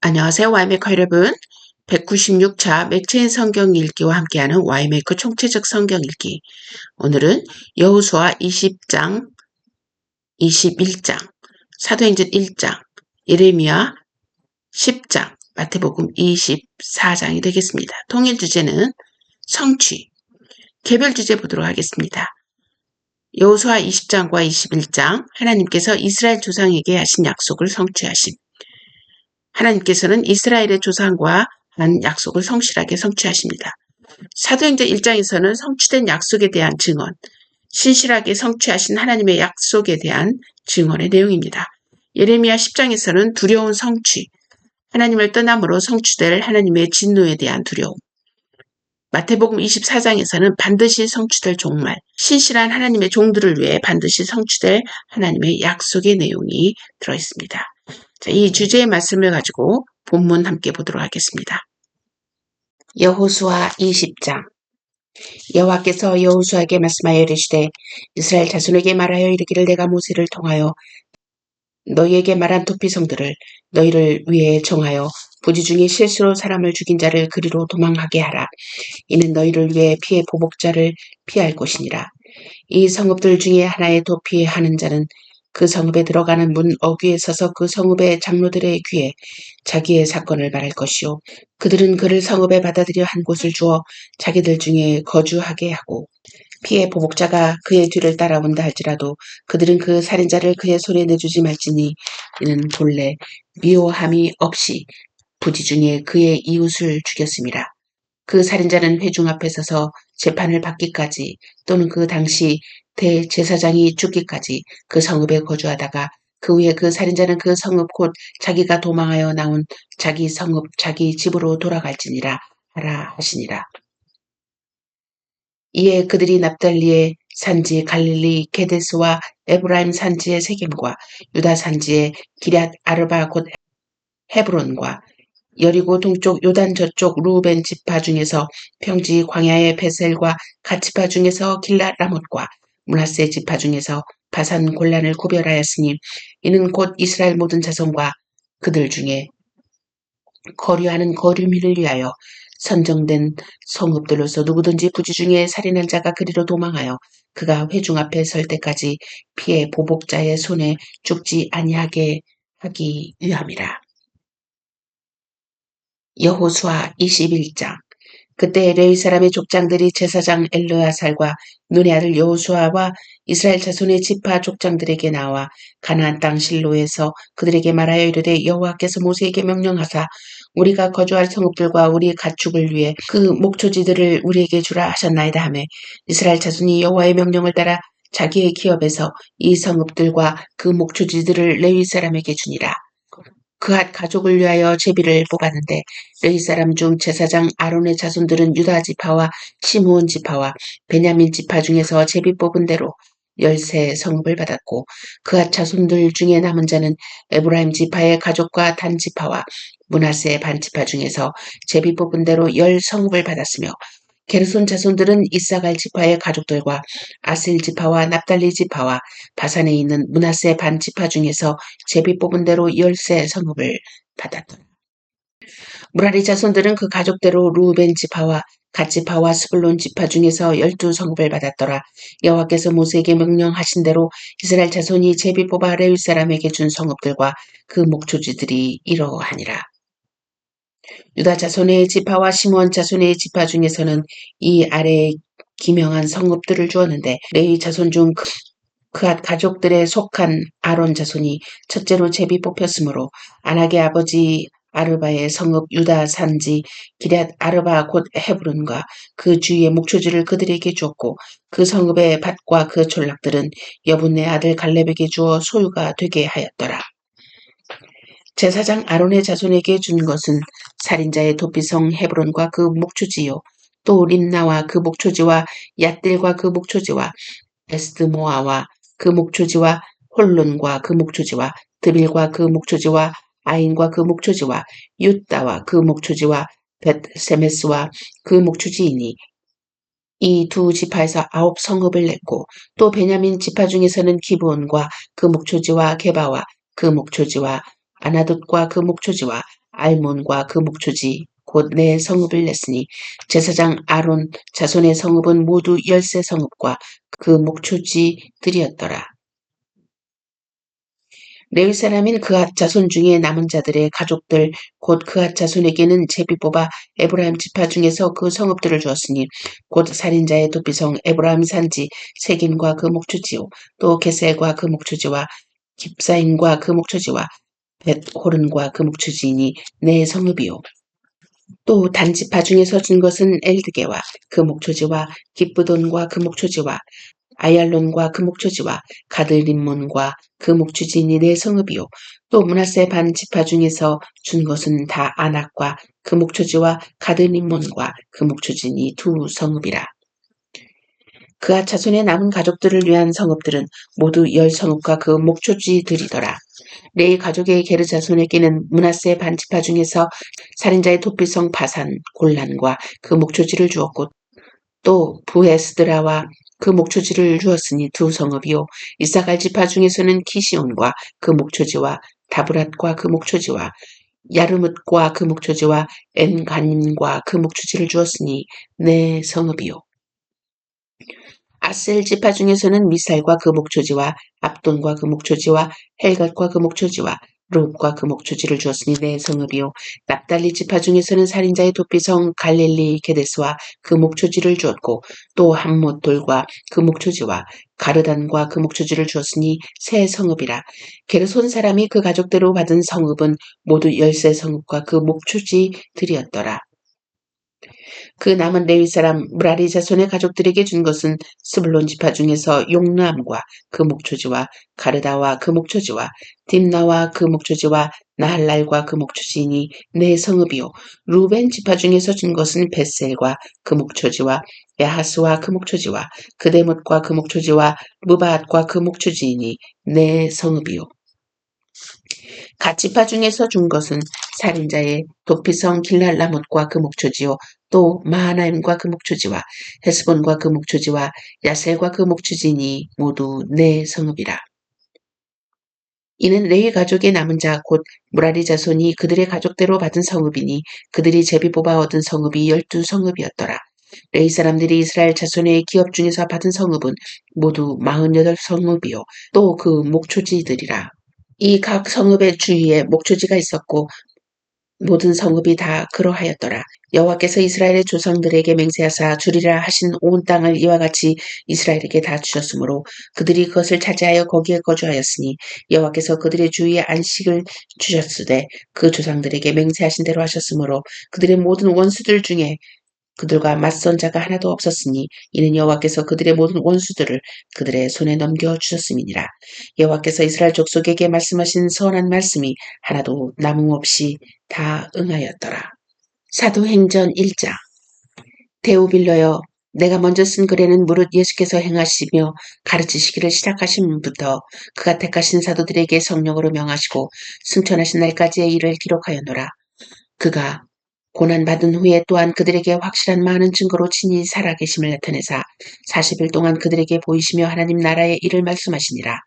안녕하세요. 와이메이커 여러분. 196차 맥체인 성경 읽기와 함께하는 와이메이커 총체적 성경 읽기. 오늘은 여호수아 20장, 21장, 사도행전 1장, 예레미야 10장, 마태복음 24장이 되겠습니다. 통일 주제는 성취, 개별 주제 보도록 하겠습니다. 여호수아 20장과 21장, 하나님께서 이스라엘 조상에게 하신 약속을 성취하심. 하나님께서는 이스라엘의 조상과 한 약속을 성실하게 성취하십니다. 사도행전 1장에서는 성취된 약속에 대한 증언, 신실하게 성취하신 하나님의 약속에 대한 증언의 내용입니다. 예레미야 10장에서는 두려운 성취, 하나님을 떠남으로 성취될 하나님의 진노에 대한 두려움, 마태복음 24장에서는 반드시 성취될 종말, 신실한 하나님의 종들을 위해 반드시 성취될 하나님의 약속의 내용이 들어있습니다. 자, 이 주제의 말씀을 가지고 본문 함께 보도록 하겠습니다. 여호수아 20장. 여호와께서 여호수아에게 말씀하여 이르시되 이스라엘 자손에게 말하여 이르기를 내가 모세를 통하여 너희에게 말한 도피성들을 너희를 위해 정하여 부지 중에 실수로 사람을 죽인 자를 그리로 도망하게 하라. 이는 너희를 위해 피해 보복자를 피할 곳이니라. 이 성읍들 중에 하나에 도피하는 자는 그 성읍에 들어가는 문 어귀에 서서 그 성읍의 장로들의 귀에 자기의 사건을 말할 것이요. 그들은 그를 성읍에 받아들여 한 곳을 주어 자기들 중에 거주하게 하고 피해 보복자가 그의 뒤를 따라온다 할지라도 그들은 그 살인자를 그의 손에 내주지 말지니 이는 본래 미워함이 없이 부지 중에 그의 이웃을 죽였음이라. 그 살인자는 회중 앞에 서서 재판을 받기까지 또는 그 당시 대제사장이 죽기까지 그 성읍에 거주하다가 그 후에 그 살인자는 그 성읍 곧 자기가 도망하여 나온 자기 성읍 자기 집으로 돌아갈지니라 하라 하시니라. 이에 그들이 납달리의 산지 갈릴리 게데스와 에브라임 산지의 세겜과 유다 산지의 기럇 아르바 곧 헤브론과 여리고 동쪽 요단 저쪽 루벤 지파 중에서 평지 광야의 베셀과 갓지파 중에서 길랏 라못과 므낫세 지파 중에서 바산 골란을 구별하였으니 이는 곧 이스라엘 모든 자손과 그들 중에 거류하는 거류민을 위하여 선정된 성읍들로서 누구든지 부지 중에 살인한 자가 그리로 도망하여 그가 회중 앞에 설 때까지 피해 보복자의 손에 죽지 아니하게 하기 위함이라. 여호수아 21장. 그때 레위 사람의 족장들이 제사장 엘르아살과 눈의 아들 여호수아와 이스라엘 자손의 지파 족장들에게 나와 가나안 땅 실로에서 그들에게 말하여 이르되 여호와께서 모세에게 명령하사 우리가 거주할 성읍들과 우리 가축을 위해 그 목초지들을 우리에게 주라 하셨나이다 하매 이스라엘 자손이 여호와의 명령을 따라 자기의 기업에서 이 성읍들과 그 목초지들을 레위 사람에게 주니라. 그앗 가족을 위하여 제비를 뽑았는데 레위 사람 중 제사장 아론의 자손들은 유다 지파와 시므온 지파와 베냐민 지파 중에서 제비 뽑은 대로 13성읍을 받았고 그앗 자손들 중에 남은 자는 에브라임 지파의 가족과 단 지파와 므낫세 반 지파 중에서 제비 뽑은 대로 10성읍을 받았으며 게르손 자손들은 이사갈 지파의 가족들과 아셀 지파와 납달리 지파와 바산에 있는 므낫세 반 지파 중에서 제비 뽑은 대로 13성읍을 받았더라. 무라리 자손들은 그 가족대로 루벤 지파와 갓 지파와 스불론 지파 중에서 12성읍을 받았더라. 여호와께서 모세에게 명령하신 대로 이스라엘 자손이 제비 뽑아 레위 사람에게 준 성읍들과 그 목초지들이 이러하니라. 유다 자손의 지파와 시므온 자손의 지파 중에서는 이 아래에 기명한 성읍들을 주었는데 레위 자손 중 그앗 가족들에 속한 아론 자손이 첫째로 제비 뽑혔으므로 아낙의 아버지 아르바의 성읍 유다 산지 기럇 아르바 곧 헤브론과 그 주위의 목초지를 그들에게 주었고 그 성읍의 밭과 그 촌락들은 여분네 아들 갈렙에게 주어 소유가 되게 하였더라. 제사장 아론의 자손에게 준 것은 살인자의 도피성 헤브론과 그 목초지요 또 림나와 그 목초지와 얏딜과 그 목초지와 에스드모아와 그 목초지와 홀론과 그 목초지와 드빌과 그 목초지와 아인과 그 목초지와 유다와 그 목초지와 벳세메스와 그 목초지이니 이 두 지파에서 9성읍을 냈고 또 베냐민 지파 중에서는 기브온과 그 목초지와 게바와 그 목초지와 아나돗과 그 목초지와 알몬과 그 목초지 곧 내 성읍을 냈으니 제사장 아론 자손의 성읍은 모두 13 성읍과 그 목초지들이었더라. 레위 사람인 그앗 자손 중에 남은 자들의 가족들 곧 그앗 자손에게는 제비 뽑아 에브라임 지파 중에서 그 성읍들을 주었으니 곧 살인자의 도피성 에브라임 산지 세김과 그 목초지요 또 게셀과 그 목초지와 깁사임과 그 목초지와 벳호른과 그 목초지이니 내 성읍이요. 또 단지파 중에서 준 것은 엘드게와 그 목초지와 기브돈과 그 목초지와 아얄론과 그 목초지와 가들림몬과 그 목초지니 네 성읍이요. 또 므낫세 반 지파 중에서 준 것은 다 아낙과 그 목초지와 가들림몬과 그 목초지니 두 성읍이라. 그앗 자손의 남은 가족들을 위한 성읍들은 모두 10성읍과 그 목초지들이더라. 레위 가족의 게르 자손에게는 므낫세 반 지파 중에서 살인자의 도피성 바산 골란과 그 목초지를 주었고 또 부에스드라와 그 목초지를 주었으니 두 성읍이요. 이사갈 지파 중에서는 키시온과 그 목초지와 다브랏과 그 목초지와 야르뭇과 그 목초지와 엔가님과 그 목초지를 주었으니 네 성읍이요. 아셀 지파 중에서는 미살과 그 목초지와 압돈과 그 목초지와 헬갓과 그 목초지와 롯과 그 목초지를 주었으니 네 성읍이요. 납달리 지파 중에서는 살인자의 도피성 갈릴리 게데스와 그 목초지를 주었고 또 함못돌과 그 목초지와 가르단과 그 목초지를 주었으니 세 성읍이라. 게르손 사람이 그 가족대로 받은 성읍은 모두 13 성읍과 그 목초지들이었더라. 그 남은 레위 사람 므라리 자손의 가족들에게 준 것은 스불론 지파 중에서 용람과 그 목초지와 가르다와 그 목초지와 딥나와 그 목초지와 나할랄과 그 목초지이니 네 성읍이요. 루벤 지파 중에서 준 것은 벳셀과 그 목초지와 야하스와 그 목초지와 그데못과 그 목초지와 무바앗과 그 목초지이니 네 성읍이요. 갓지파 중에서 준 것은 살인자의 도피성 길랄라못과 그 목초지요 또 마하나임과 그 목초지와 헤스본과 그 목초지와 야셀과 그 목초지니 모두 네 성읍이라. 이는 레위 가족의 남은 자 곧 무라리 자손이 그들의 가족대로 받은 성읍이니 그들이 제비 뽑아 얻은 성읍이 12 성읍이었더라. 레위 사람들이 이스라엘 자손의 기업 중에서 받은 성읍은 모두 48 성읍이요 또 그 목초지들이라. 이 각 성읍의 주위에 목초지가 있었고 모든 성읍이 다 그러하였더라. 여호와께서 이스라엘의 조상들에게 맹세하사 주리라 하신 온 땅을 이와 같이 이스라엘에게 다 주셨으므로 그들이 그것을 차지하여 거기에 거주하였으니 여호와께서 그들의 주위에 안식을 주셨으되 그 조상들에게 맹세하신 대로 하셨으므로 그들의 모든 원수들 중에 그들과 맞선 자가 하나도 없었으니 이는 여호와께서 그들의 모든 원수들을 그들의 손에 넘겨주셨음이니라. 여호와께서 이스라엘 족속에게 말씀하신 선한 말씀이 하나도 남음없이 다 응하였더라. 사도행전 1장. 데오빌러여 내가 먼저 쓴 글에는 무릇 예수께서 행하시며 가르치시기를 시작하심부터 그가 택하신 사도들에게 성령으로 명하시고 승천하신 날까지의 일을 기록하였노라. 그가 고난받은 후에 또한 그들에게 확실한 많은 증거로 친히 살아계심을 나타내사 40일 동안 그들에게 보이시며 하나님 나라의 일을 말씀하시니라.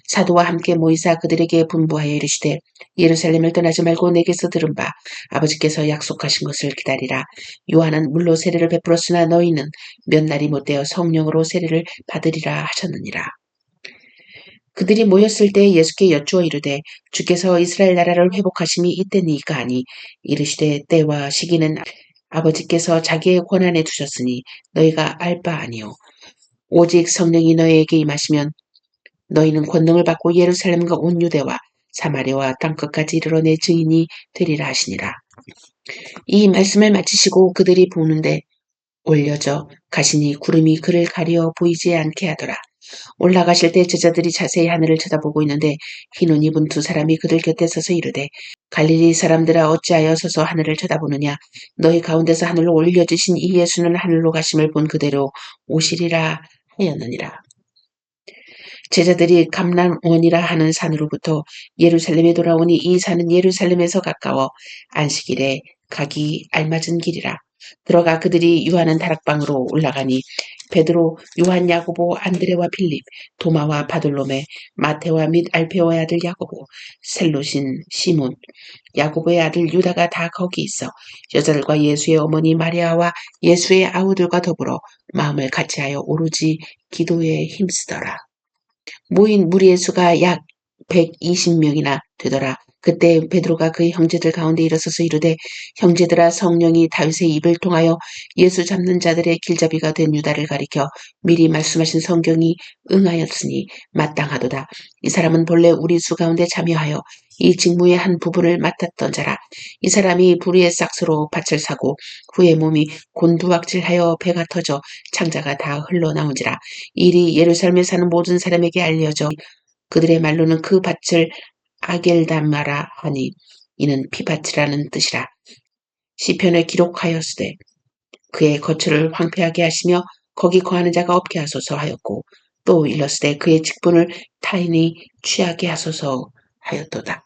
사도와 함께 모이사 그들에게 분부하여 이르시되 예루살렘을 떠나지 말고 내게서 들은 바 아버지께서 약속하신 것을 기다리라. 요한은 물로 세례를 베풀었으나 너희는 몇 날이 못되어 성령으로 세례를 받으리라 하셨느니라. 그들이 모였을 때 예수께 여쭈어 이르되 주께서 이스라엘 나라를 회복하심이 이때니까 하니 이르시되 때와 시기는 아버지께서 자기의 권한에 두셨으니 너희가 알 바 아니요 오직 성령이 너희에게 임하시면 너희는 권능을 받고 예루살렘과 온 유대와 사마리아와 땅끝까지 이르러 내 증인이 되리라 하시니라. 이 말씀을 마치시고 그들이 보는데 올려져 가시니 구름이 그를 가려 보이지 않게 하더라. 올라가실 때 제자들이 자세히 하늘을 쳐다보고 있는데 흰 옷 입은 두 사람이 그들 곁에 서서 이르되 갈릴리 사람들아 어찌하여 서서 하늘을 쳐다보느냐 너희 가운데서 하늘로 올려지신 이 예수는 하늘로 가심을 본 그대로 오시리라 하였느니라. 제자들이 감람원이라 하는 산으로부터 예루살렘에 돌아오니 이 산은 예루살렘에서 가까워 안식일에 가기 알맞은 길이라. 들어가 그들이 유하는 다락방으로 올라가니 베드로, 요한, 야고보, 안드레와 빌립, 도마와 바돌로메, 마테와 및 알페오의 아들 야고보, 셀롯인 시몬, 야고보의 아들 유다가 다 거기 있어 여자들과 예수의 어머니 마리아와 예수의 아우들과 더불어 마음을 같이하여 오로지 기도에 힘쓰더라. 모인 무리의 수가 약 120명이나 되더라. 그때 베드로가 그의 형제들 가운데 일어서서 이르되, 형제들아, 성령이 다윗의 입을 통하여 예수 잡는 자들의 길잡이가 된 유다를 가리켜 미리 말씀하신 성경이 응하였으니 마땅하도다. 이 사람은 본래 우리 수 가운데 참여하여 이 직무의 한 부분을 맡았던 자라. 이 사람이 불의의 싹스로 밭을 사고 후에 몸이 곤두박질하여 배가 터져 창자가 다 흘러나온지라. 일이 예루살렘에 사는 모든 사람에게 알려져 그들의 말로는 그 밭을 아겔다마라 하니 이는 피밭이라는 뜻이라. 시편에 기록하였으되 그의 거처를 황폐하게 하시며 거기 거하는 자가 없게 하소서 하였고, 또 일렀으되 그의 직분을 타인이 취하게 하소서 하였도다.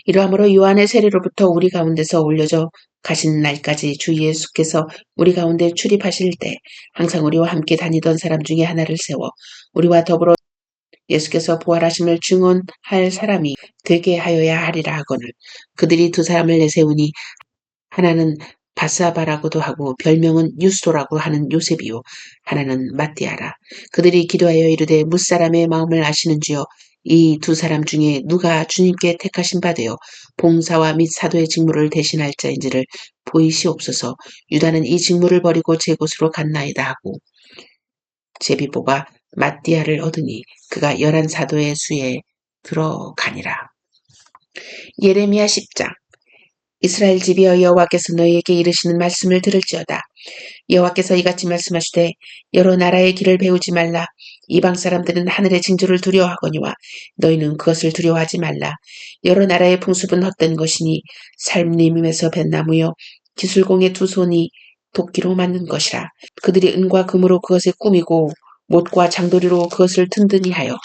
이러함으로 요한의 세례로부터 우리 가운데서 올려져 가신 날까지 주 예수께서 우리 가운데 출입하실 때 항상 우리와 함께 다니던 사람 중에 하나를 세워 우리와 더불어 예수께서 부활하심을 증언할 사람이 되게 하여야 하리라 하거늘, 그들이 두 사람을 내세우니 하나는 바사바라고도 하고 별명은 유스도라고 하는 요셉이요 하나는 마띠아라. 그들이 기도하여 이르되, 무사람의 마음을 아시는지요. 이 두 사람 중에 누가 주님께 택하신 바 되어 봉사와 및 사도의 직무를 대신할 자인지를 보이시옵소서. 유다는 이 직무를 버리고 제 곳으로 갔나이다 하고 제비 뽑아 마띠아를 얻으니 그가 11사도의 수에 들어가니라. 예레미야 10장. 이스라엘 집이여, 여호와께서 너희에게 이르시는 말씀을 들을지어다. 여호와께서 이같이 말씀하시되, 여러 나라의 길을 배우지 말라. 이방 사람들은 하늘의 징조를 두려워하거니와 너희는 그것을 두려워하지 말라. 여러 나라의 풍습은 헛된 것이니 살림임에서 벤 나무요 기술공의 두 손이 도끼로 만든 것이라. 그들이 은과 금으로 그것을 꾸미고 못과 장도리로 그것을 든든히 하여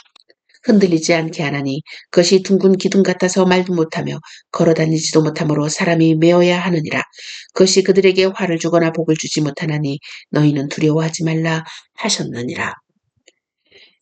흔들리지 않게 하나니 그것이 둥근 기둥 같아서 말도 못하며 걸어다니지도 못하므로 사람이 메어야 하느니라. 그것이 그들에게 화를 주거나 복을 주지 못하나니 너희는 두려워하지 말라 하셨느니라.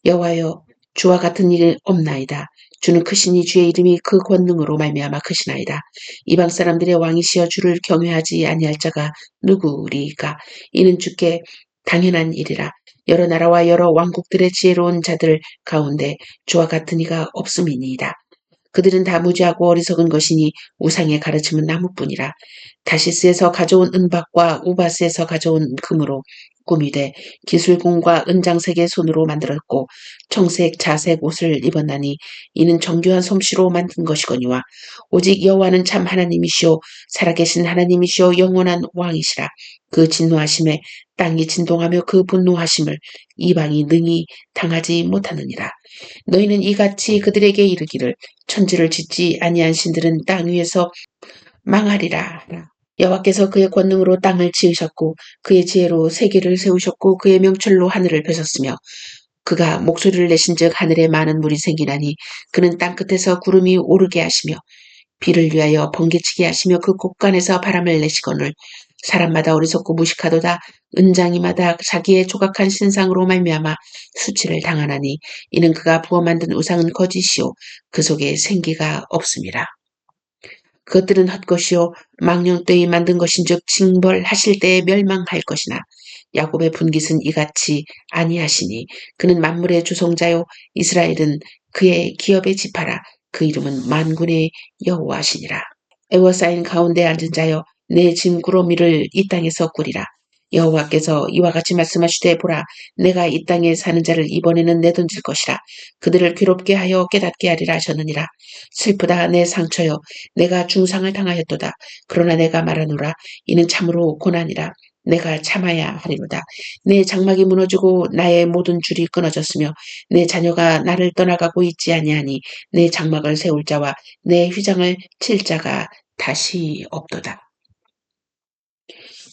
여호와여, 주와 같은 일이 없나이다. 주는 크시니 주의 이름이 그 권능으로 말미암아 크시나이다. 이방 사람들의 왕이시여, 주를 경외하지 아니할 자가 누구리까? 이는 주께 당연한 일이라. 여러 나라와 여러 왕국들의 지혜로운 자들 가운데 주와 같은 이가 없음이니이다. 그들은 다 무지하고 어리석은 것이니 우상의 가르침은 나무뿐이라. 다시스에서 가져온 은박과 우바스에서 가져온 금으로 꾸미되 기술공과 은장색의 손으로 만들었고 청색 자색 옷을 입었나니 이는 정교한 솜씨로 만든 것이거니와 오직 여호와는 참 하나님이시오 살아계신 하나님이시오 영원한 왕이시라. 그 진노하심에 땅이 진동하며 그 분노하심을 이방이 능히 당하지 못하느니라. 너희는 이같이 그들에게 이르기를, 천지를 짓지 아니한 신들은 땅 위에서 망하리라 하라. 여호와께서 그의 권능으로 땅을 지으셨고 그의 지혜로 세계를 세우셨고 그의 명철로 하늘을 펴셨으며 그가 목소리를 내신즉 하늘에 많은 물이 생기나니 그는 땅끝에서 구름이 오르게 하시며 비를 위하여 번개치게 하시며 그 곳간에서 바람을 내시거늘 사람마다 어리석고 무식하도다. 은장이마다 자기의 조각한 신상으로 말미암아 수치를 당하나니 이는 그가 부어 만든 우상은 거짓이요 그 속에 생기가 없음이라. 그것들은 헛것이요 망령되이 만든 것인즉 징벌하실 때에 멸망할 것이나 야곱의 분깃은 이같이 아니하시니 그는 만물의 조성자요 이스라엘은 그의 기업의 지파라. 그 이름은 만군의 여호와시니라. 에워싸인 가운데 앉은 자여, 내 짐구러미를 이 땅에서 꾸리라. 여호와께서 이와 같이 말씀하시되, 보라, 내가 이 땅에 사는 자를 이번에는 내던질 것이라. 그들을 괴롭게 하여 깨닫게 하리라 하셨느니라. 슬프다 내 상처여, 내가 중상을 당하였도다. 그러나 내가 말하노라. 이는 참으로 고난이라. 내가 참아야 하리로다. 내 장막이 무너지고 나의 모든 줄이 끊어졌으며 내 자녀가 나를 떠나가고 있지 아니하니 내 장막을 세울 자와 내 휘장을 칠 자가 다시 없도다.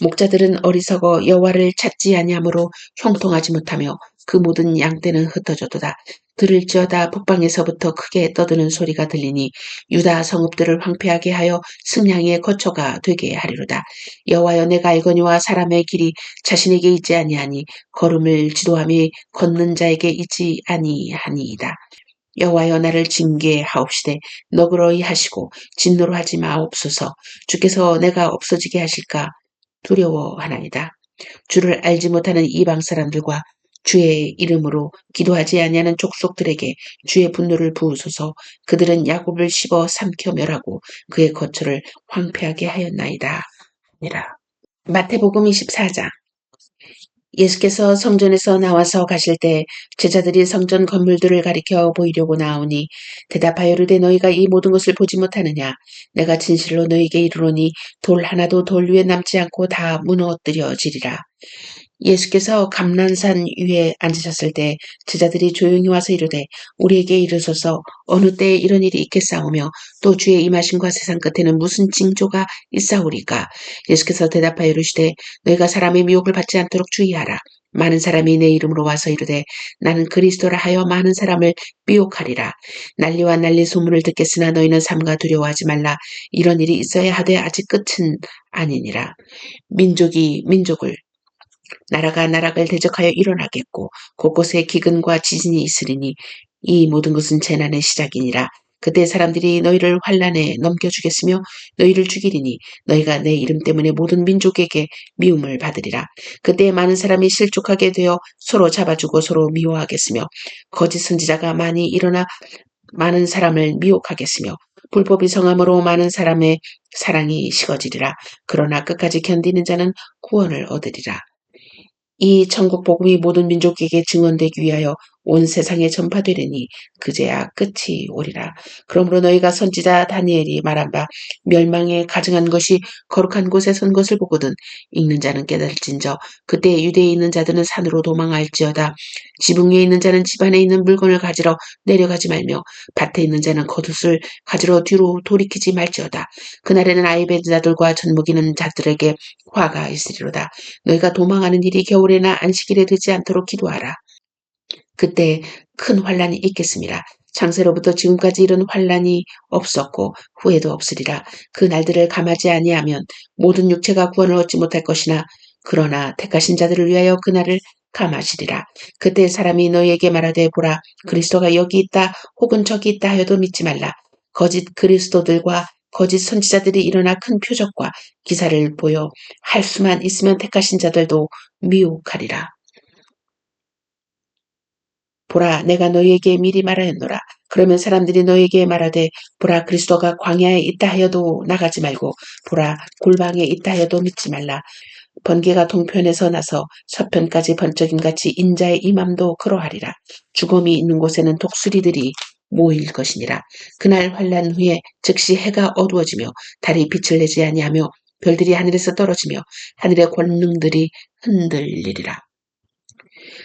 목자들은 어리석어 여호와를 찾지 아니하므로 형통하지 못하며 그 모든 양떼는 흩어졌도다. 들을지어다 북방에서부터 크게 떠드는 소리가 들리니 유다 성읍들을 황폐하게 하여 승량의 거처가 되게 하리로다. 여호와여, 내가 알거니와 사람의 길이 자신에게 있지 아니하니 걸음을 지도함이 걷는 자에게 있지 아니하니이다. 여호와여, 나를 징계하옵시되 너그러이 하시고 진노로 하지 마옵소서. 주께서 내가 없어지게 하실까 두려워하나이다. 주를 알지 못하는 이방 사람들과 주의 이름으로 기도하지 아니하는 족속들에게 주의 분노를 부으소서. 그들은 야곱을 씹어 삼켜 멸하고 그의 거처를 황폐하게 하였나이다. 니라. 마태복음 24장. 예수께서 성전에서 나와서 가실 때 제자들이 성전 건물들을 가리켜 보이려고 나오니 대답하여 이르되 너희가 이 모든 것을 보지 못하느냐. 내가 진실로 너희에게 이르노니 돌 하나도 돌 위에 남지 않고 다 무너뜨려지리라. 예수께서 감난산 위에 앉으셨을 때 제자들이 조용히 와서 이르되 우리에게 이르소서 어느 때에 이런 일이 있겠사오며 또 주의 임하심과 세상 끝에는 무슨 징조가 있사오리까. 예수께서 대답하여 이르시되 너희가 사람의 미혹을 받지 않도록 주의하라. 많은 사람이 내 이름으로 와서 이르되 나는 그리스도라 하여 많은 사람을 미혹하리라. 난리와 난리 소문을 듣겠으나 너희는 삼가 두려워하지 말라. 이런 일이 있어야 하되 아직 끝은 아니니라. 민족이 민족을 나라가 나라를 대적하여 일어나겠고 곳곳에 기근과 지진이 있으리니 이 모든 것은 재난의 시작이니라. 그때 사람들이 너희를 환난에 넘겨주겠으며 너희를 죽이리니 너희가 내 이름 때문에 모든 민족에게 미움을 받으리라. 그때 많은 사람이 실족하게 되어 서로 잡아주고 서로 미워하겠으며 거짓 선지자가 많이 일어나 많은 사람을 미혹하겠으며 불법이 성함으로 많은 사람의 사랑이 식어지리라. 그러나 끝까지 견디는 자는 구원을 얻으리라. 이 천국 복음이 모든 민족에게 증언되기 위하여 온 세상에 전파되리니 그제야 끝이 오리라. 그러므로 너희가 선지자 다니엘이 말한 바 멸망에 가증한 것이 거룩한 곳에 선 것을 보거든 읽는 자는 깨달을진저 그때 유대에 있는 자들은 산으로 도망할지어다. 지붕 위에 있는 자는 집 안에 있는 물건을 가지러 내려가지 말며 밭에 있는 자는 겉옷을 가지러 뒤로 돌이키지 말지어다. 그날에는 아이벤 자들과 젖먹이는 자들에게 화가 있으리로다. 너희가 도망하는 일이 겨울에나 안식일에 되지 않도록 기도하라. 그때 큰 환란이 있겠습니다. 창세로부터 지금까지 이런 환란이 없었고 후에도 없으리라. 그 날들을 감하지 아니하면 모든 육체가 구원을 얻지 못할 것이나 그러나 택하신 자들을 위하여 그 날을 감하시리라. 그때 사람이 너희에게 말하되 보라 그리스도가 여기 있다 혹은 저기 있다 하여도 믿지 말라. 거짓 그리스도들과 거짓 선지자들이 일어나 큰 표적과 기사를 보여 할 수만 있으면 택하신 자들도 미혹하리라. 보라 내가 너희에게 미리 말하였노라. 그러면 사람들이 너희에게 말하되 보라 그리스도가 광야에 있다 하여도 나가지 말고 보라 골방에 있다 하여도 믿지 말라. 번개가 동편에서 나서 서편까지 번쩍임같이 인자의 임함도 그러하리라. 죽음이 있는 곳에는 독수리들이 모일 것이니라. 그날 환란 후에 즉시 해가 어두워지며 달이 빛을 내지 아니하며 별들이 하늘에서 떨어지며 하늘의 권능들이 흔들리리라.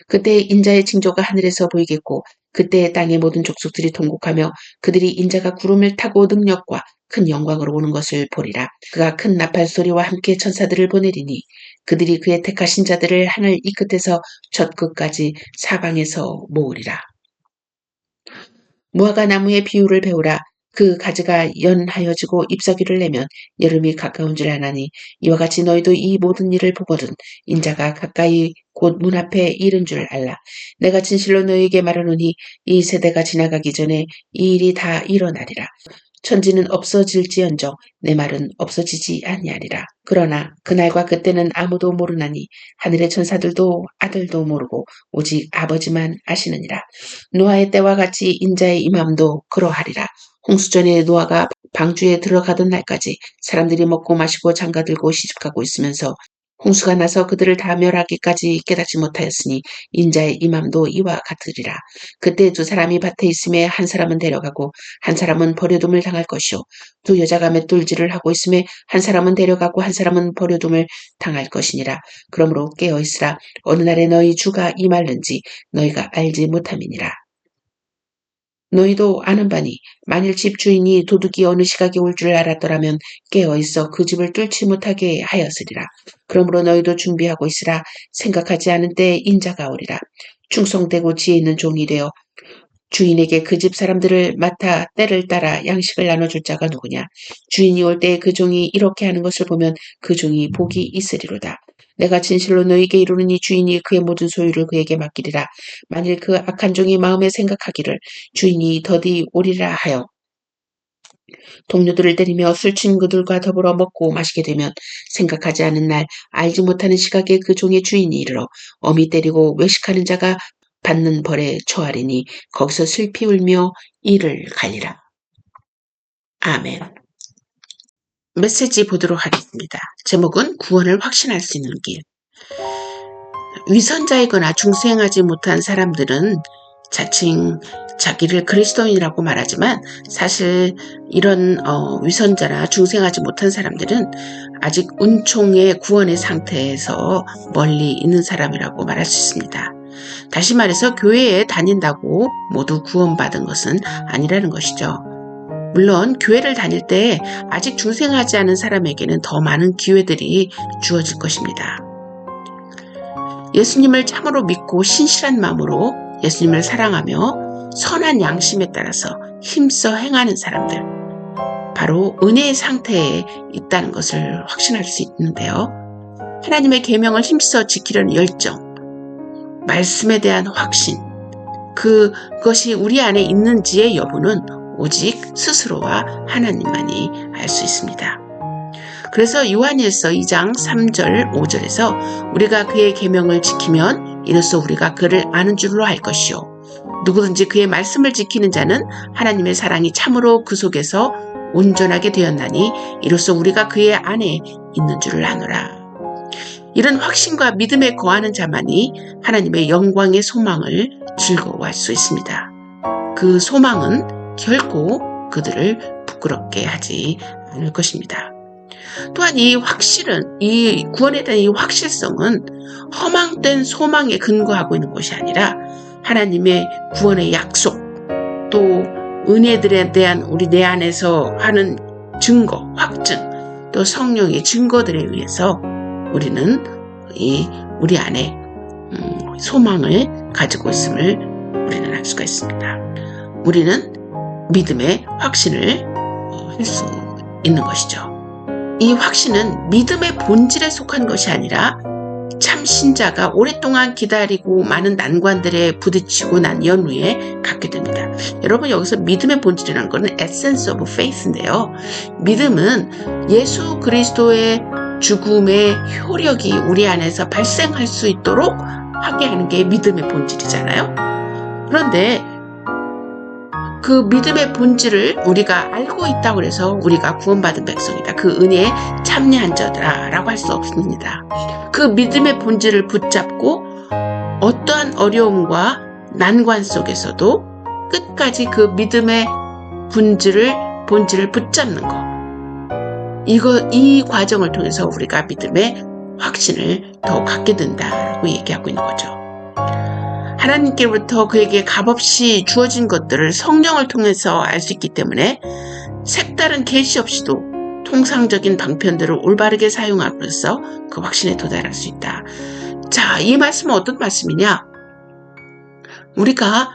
그때 인자의 징조가 하늘에서 보이겠고 그때 땅의 모든 족속들이 통곡하며 그들이 인자가 구름을 타고 능력과 큰 영광으로 오는 것을 보리라. 그가 큰 나팔 소리와 함께 천사들을 보내리니 그들이 그의 택하신 자들을 하늘 이 끝에서 저 끝까지 사방에서 모으리라. 무화과 나무의 비유를 배우라. 그 가지가 연하여지고 잎사귀를 내면 여름이 가까운 줄 아나니 이와 같이 너희도 이 모든 일을 보거든 인자가 가까이 곧 문 앞에 이른 줄 알라. 내가 진실로 너희에게 말하노니 이 세대가 지나가기 전에 이 일이 다 일어나리라. 천지는 없어질지언정 내 말은 없어지지 아니하리라. 그러나 그날과 그때는 아무도 모르나니 하늘의 천사들도 아들도 모르고 오직 아버지만 아시느니라. 노아의 때와 같이 인자의 임함도 그러하리라. 홍수전에 노아가 방주에 들어가던 날까지 사람들이 먹고 마시고 장가들고 시집가고 있으면서 홍수가 나서 그들을 다 멸하기까지 깨닫지 못하였으니 인자의 임함도 이와 같으리라. 그때 두 사람이 밭에 있음에 한 사람은 데려가고 한 사람은 버려둠을 당할 것이요 두 여자가 맷돌질을 하고 있음에 한 사람은 데려가고 한 사람은 버려둠을 당할 것이니라. 그러므로 깨어있으라. 어느 날에 너희 주가 임할는지 너희가 알지 못함이니라. 너희도 아는 바니 만일 집 주인이 도둑이 어느 시각에 올 줄 알았더라면 깨어있어 그 집을 뚫지 못하게 하였으리라. 그러므로 너희도 준비하고 있으라. 생각하지 않은 때에 인자가 오리라. 충성되고 지혜 있는 종이 되어 주인에게 그 집 사람들을 맡아 때를 따라 양식을 나눠줄 자가 누구냐. 주인이 올 때 그 종이 이렇게 하는 것을 보면 그 종이 복이 있으리로다. 내가 진실로 너에게 이르노니 주인이 그의 모든 소유를 그에게 맡기리라. 만일 그 악한 종이 마음에 생각하기를 주인이 더디 오리라 하여 동료들을 때리며 술 친구들과 더불어 먹고 마시게 되면 생각하지 않은 날 알지 못하는 시각에 그 종의 주인이 이르러 엄히 때리고 외식하는 자가 받는 벌에 처하리니 거기서 슬피 울며 이를 갈리라. 아멘. 메시지 보도록 하겠습니다. 제목은 구원을 확신할 수 있는 길. 위선자이거나 중생하지 못한 사람들은 자칭 자기를 그리스도인이라고 말하지만 사실 이런 위선자나 중생하지 못한 사람들은 아직 은총의 구원의 상태에서 멀리 있는 사람이라고 말할 수 있습니다. 다시 말해서 교회에 다닌다고 모두 구원받은 것은 아니라는 것이죠. 물론 교회를 다닐 때 아직 중생하지 않은 사람에게는 더 많은 기회들이 주어질 것입니다. 예수님을 참으로 믿고 신실한 마음으로 예수님을 사랑하며 선한 양심에 따라서 힘써 행하는 사람들, 바로 은혜의 상태에 있다는 것을 확신할 수 있는데요. 하나님의 계명을 힘써 지키려는 열정, 말씀에 대한 확신, 그것이 우리 안에 있는지의 여부는 오직 스스로와 하나님만이 알 수 있습니다. 그래서 요한일서 2장 3절 5절에서 우리가 그의 계명을 지키면 이로써 우리가 그를 아는 줄로 알 것이요 누구든지 그의 말씀을 지키는 자는 하나님의 사랑이 참으로 그 속에서 온전하게 되었나니 이로써 우리가 그의 안에 있는 줄을 아노라. 이런 확신과 믿음에 거하는 자만이 하나님의 영광의 소망을 즐거워할 수 있습니다. 그 소망은 결코 그들을 부끄럽게 하지 않을 것입니다. 또한 이 확실은, 이 구원에 대한 이 확실성은 허망된 소망에 근거하고 있는 것이 아니라 하나님의 구원의 약속, 또 은혜들에 대한 우리 내 안에서 하는 증거, 확증, 또 성령의 증거들에 의해서 우리는 우리 안에 소망을 가지고 있음을 우리는 알 수가 있습니다. 우리는 믿음의 확신을 할 수 있는 것이죠. 이 확신은 믿음의 본질에 속한 것이 아니라 참 신자가 오랫동안 기다리고 많은 난관들에 부딪히고 난 연후에 갖게 됩니다. 여러분, 여기서 믿음의 본질이라는 것은 essence of faith인데요. 믿음은 예수 그리스도의 죽음의 효력이 우리 안에서 발생할 수 있도록 하게 하는 게 믿음의 본질이잖아요. 그런데 그 믿음의 본질을 우리가 알고 있다고 해서 우리가 구원받은 백성이다, 그 은혜에 참여한 자라고 할 수 없습니다. 그 믿음의 본질을 붙잡고 어떠한 어려움과 난관 속에서도 끝까지 그 믿음의 본질을 붙잡는 것, 이 과정을 통해서 우리가 믿음의 확신을 더 갖게 된다고 얘기하고 있는 거죠. 하나님께로부터 그에게 값없이 주어진 것들을 성령을 통해서 알 수 있기 때문에 색다른 계시 없이도 통상적인 방편들을 올바르게 사용함으로써 그 확신에 도달할 수 있다. 자, 이 말씀은 어떤 말씀이냐? 우리가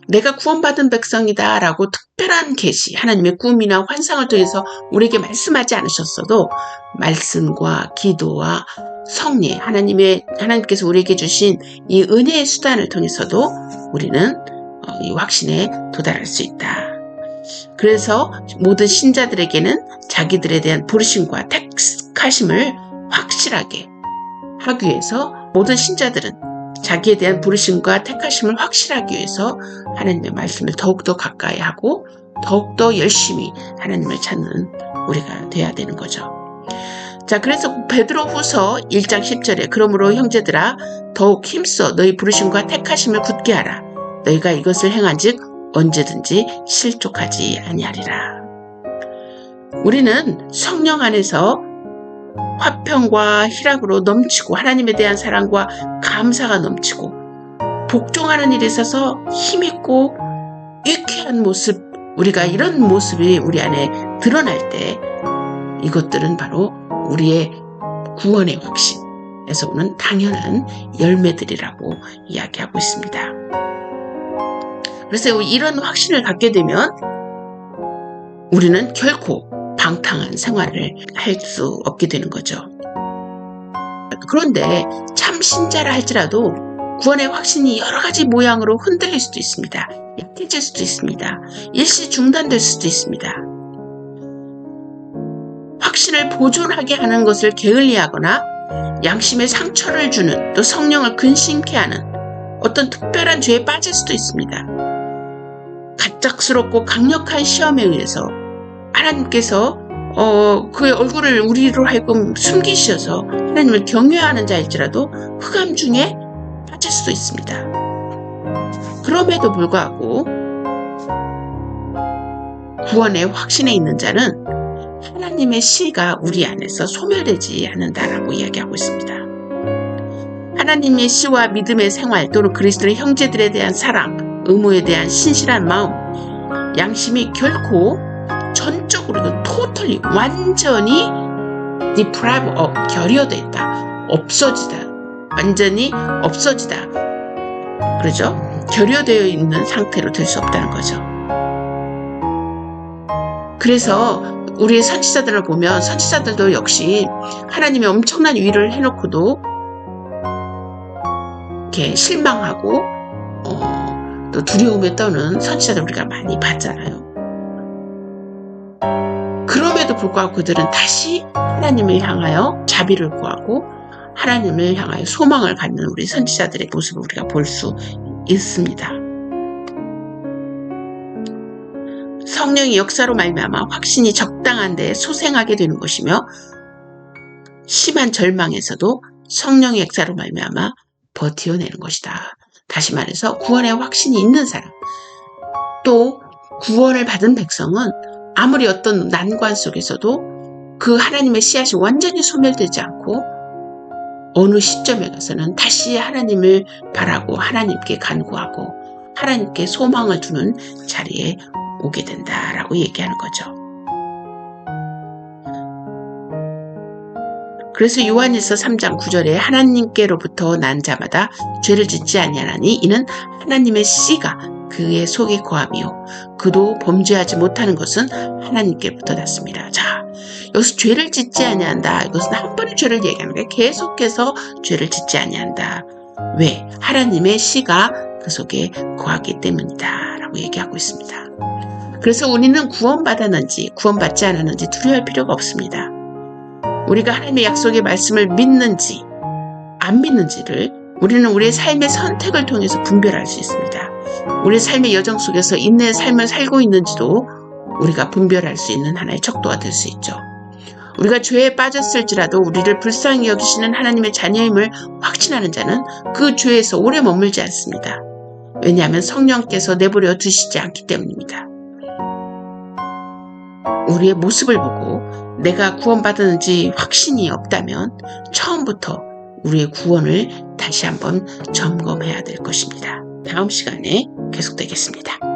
내가 구원받은 백성이다 라고 특별한 계시, 하나님의 꿈이나 환상을 통해서 우리에게 말씀하지 않으셨어도 말씀과 기도와 성례, 하나님께서 우리에게 주신 이 은혜의 수단을 통해서도 우리는 이 확신에 도달할 수 있다. 그래서 모든 신자들에게는 자기들에 대한 부르심과 택하심을 확실하게 하기 위해서, 모든 신자들은 자기에 대한 부르심과 택하심을 확실하기 위해서 하나님의 말씀을 더욱더 가까이 하고 더욱더 열심히 하나님을 찾는 우리가 돼야 되는 거죠. 자, 그래서 베드로후서 1장 10절에 그러므로 형제들아 더욱 힘써 너희 부르심과 택하심을 굳게 하라. 너희가 이것을 행한즉 언제든지 실족하지 아니하리라. 우리는 성령 안에서 화평과 희락으로 넘치고 하나님에 대한 사랑과 감사가 넘치고 복종하는 일에 있어서 힘있고 유쾌한 모습, 우리가 이런 모습이 우리 안에 드러날 때 이것들은 바로 우리의 구원의 확신에서 오는 당연한 열매들이라고 이야기하고 있습니다. 그래서 이런 확신을 갖게 되면 우리는 결코 방탕한 생활을 할 수 없게 되는 거죠. 그런데 참 신자라 할지라도 구원의 확신이 여러 가지 모양으로 흔들릴 수도 있습니다. 약해질 수도 있습니다. 일시 중단될 수도 있습니다. 확신을 보존하게 하는 것을 게을리하거나 양심에 상처를 주는, 또 성령을 근심케 하는 어떤 특별한 죄에 빠질 수도 있습니다. 갑작스럽고 강력한 시험에 의해서 하나님께서 그의 얼굴을 우리로 하여금 숨기셔서 하나님을 경외하는 자일지라도 흑암 중에 빠질 수도 있습니다. 그럼에도 불구하고 구원의 확신에 있는 자는 하나님의 씨가 우리 안에서 소멸되지 않는다라고 이야기하고 있습니다. 하나님의 씨와 믿음의 생활, 또는 그리스도의 형제들에 대한 사랑, 의무에 대한 신실한 마음, 양심이 결코 전적으로도 totally, 완전히 deprive of, 결여되다, 없어지다, 완전히 없어지다, 그러죠? 결여되어 있는 상태로 될 수 없다는 거죠. 그래서 우리 선지자들을 보면 선지자들도 역시 하나님의 엄청난 위를 해놓고도 이렇게 실망하고 또 두려움에 떠는 선지자들 우리가 많이 봤잖아요. 그럼에도 불구하고 그들은 다시 하나님을 향하여 자비를 구하고 하나님을 향하여 소망을 갖는 우리 선지자들의 모습을 우리가 볼 수 있습니다. 성령의 역사로 말미암아 확신이 적당한 데에 소생하게 되는 것이며, 심한 절망에서도 성령의 역사로 말미암아 버텨내는 것이다. 다시 말해서 구원의 확신이 있는 사람, 또 구원을 받은 백성은 아무리 어떤 난관 속에서도 그 하나님의 씨앗이 완전히 소멸되지 않고 어느 시점에 가서는 다시 하나님을 바라고 하나님께 간구하고 하나님께 소망을 두는 자리에 오게 된다라고 얘기하는 거죠. 그래서 요한일서 3장 9절에 하나님께로부터 난 자마다 죄를 짓지 아니하나니 이는 하나님의 씨가 그의 속에 거함이요 그도 범죄하지 못하는 것은 하나님께로부터 났습니다. 자, 여기서 죄를 짓지 아니한다. 이것은 한 번의 죄를 얘기하는 거예요. 계속해서 죄를 짓지 아니한다. 왜? 하나님의 씨가 그 속에 거하기 때문이다 라고 얘기하고 있습니다. 그래서 우리는 구원받았는지 구원받지 않았는지 두려워할 필요가 없습니다. 우리가 하나님의 약속의 말씀을 믿는지 안 믿는지를 우리는 우리의 삶의 선택을 통해서 분별할 수 있습니다. 우리의 삶의 여정 속에서 인내의 삶을 살고 있는지도 우리가 분별할 수 있는 하나의 척도가 될 수 있죠. 우리가 죄에 빠졌을지라도 우리를 불쌍히 여기시는 하나님의 자녀임을 확신하는 자는 그 죄에서 오래 머물지 않습니다. 왜냐하면 성령께서 내버려 두시지 않기 때문입니다. 우리의 모습을 보고 내가 구원받았는지 확신이 없다면 처음부터 우리의 구원을 다시 한번 점검해야 될 것입니다. 다음 시간에 계속되겠습니다.